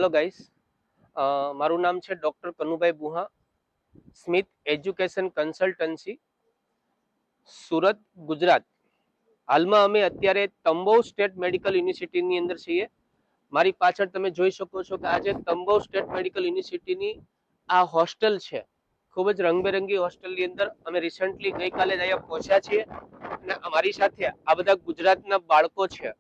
Hello guys, મારું નામ છે doctor Kanubhai Buha, Smith Education Consultancy, Surat, Gujarat. હાલમાં અમે અત્યારે તંબોવ સ્ટેટ મેડિકલ યુનિવર્સિટીની અંદર છીએ. મારી પાછળ તમે જોઈ શકો છો કે આજે તંબોવ સ્ટેટ મેડિકલ યુનિવર્સિટીની આ હોસ્ટેલ છે. ખૂબ જ રંગબેરંગી હોસ્ટેલની અંદર અમે રિસન્ટલી ગઈકાલે જ અહીંયા પહોંચ્યા છીએ અને અમારી સાથે આ બધા ગુજરાતના બાળકો છે.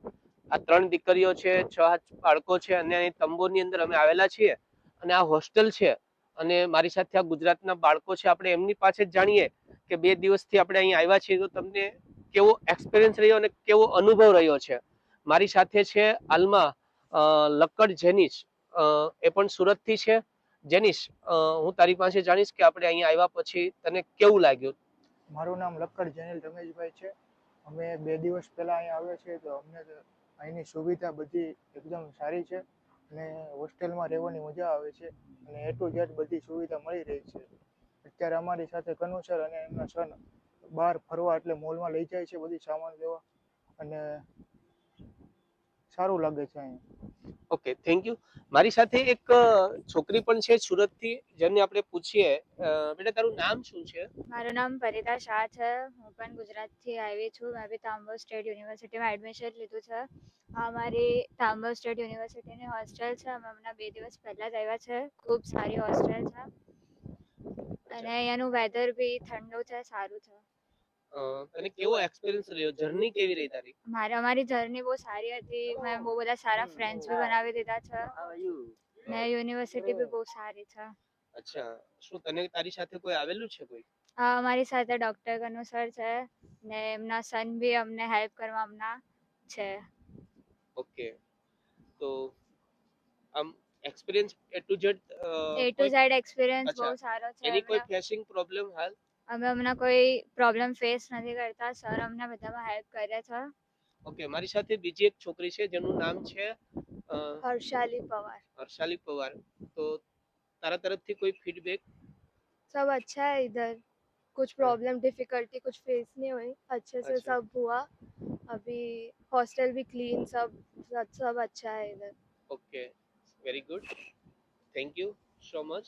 આ 3 દીકરીઓ છે, 6 બાળકો છે અને અહીં તંબોની અંદર અમે આવેલા છીએ અને આ હોસ્ટેલ છે અને મારી સાથે આ ગુજરાતના બાળકો છે. આપણે એમની પાસે જ જાણીએ કે 2 દિવસથી આપણે અહીં આવ્યા છીએ તો તમને કેવો એક્સપિરિયન્સ રહ્યો અને કેવો અનુભવ રહ્યો છે. મારી સાથે છે હાલમાં લક્કડ જેનિશ, એ પણ સુરતથી છે. જેનિશ, હું તારી પાસે જાણીશ કે આપણે અહીં આવ્યા પછી તને કેવું લાગ્યું. મારું નામ લક્કડ જેનિલ રમેશભાઈ છે. અમે 2 દિવસ પહેલા અહીંયા આવ્યા છીએ તો અમને અહીંની સુવિધા બધી એકદમ સારી છે અને હોસ્ટેલમાં રહેવાની મજા આવે છે અને એ ટુ ઝેડ બધી સુવિધા મળી રહી છે. અત્યારે અમારી સાથે કનુ સર અને એમના સન બહાર ફરવા એટલે મોલમાં લઈ જાય છે બધી સામાન લેવા અને સારું લાગે છે અહીંયા. Okay, thank you. મારી સાથે એક છોકરી પણ છે સુરતથી, જેમને આપણે પૂછીએ. બેટા, તારું નામ શું છે? મારું નામ પરિતા શાહ છે. હું પણ ગુજરાતથી આવી છું. મેં બી તાંબો સ્ટેટ યુનિવર્સિટીમાં એડમિશન લીધું છે. અમારી તાંબો સ્ટેટ યુનિવર્સિટીની હોસ્ટેલ છે. અમે હમણાં 2 દિવસ પહેલાં જ આવ્યા છે. ખૂબ સારી હોસ્ટેલ છે અને અહીંયાનું વેધર બી ઠંડુ છે, સારું છે. તને કેવો એક્સપિરિયન્સ રહ્યો? જર્ની કેવી રહી તારી? અમારી જર્ની બહુ સારી હતી. મેં બહુ બધા સારા ફ્રેન્ડ્સ બી બનાવી દીધા છે ને યુનિવર્સિટી બી બહુ સારી છે. અચ્છા, શું તને તારી સાથે કોઈ આવેલું છે કોઈ? અમારી સાથે ડોક્ટર કનુ સર છે ને એમના સન બી અમને હેલ્પ કરવા હમણાં છે. ઓકે, તો આમ experience A to Z experience બહુ અચ્છા, સારો છે. એની કોઈ ફેસિંગ પ્રોબ્લેમ હાલ? અમે હમણાં કોઈ પ્રોબ્લેમ ફેસ નથી કરતા. સર અમને બધામાં હેલ્પ કરે છે. ઓકે, મારી સાથે બીજી એક છોકરી છે જેનું નામ છે હર્ષાલી પવાર. હર્ષાલી પવાર. તો તારા તરફથી કોઈ ફીડબેક? सब अच्छा है इधर, कुछ प्रॉब्लम डिफिकल्टी कुछ फेस नहीं हुई, अच्छे से अच्छा। सब हुआ. अभी हॉस्टल भी क्लीन, सब अच्छा है इधर. Okay, very good, thank you so much.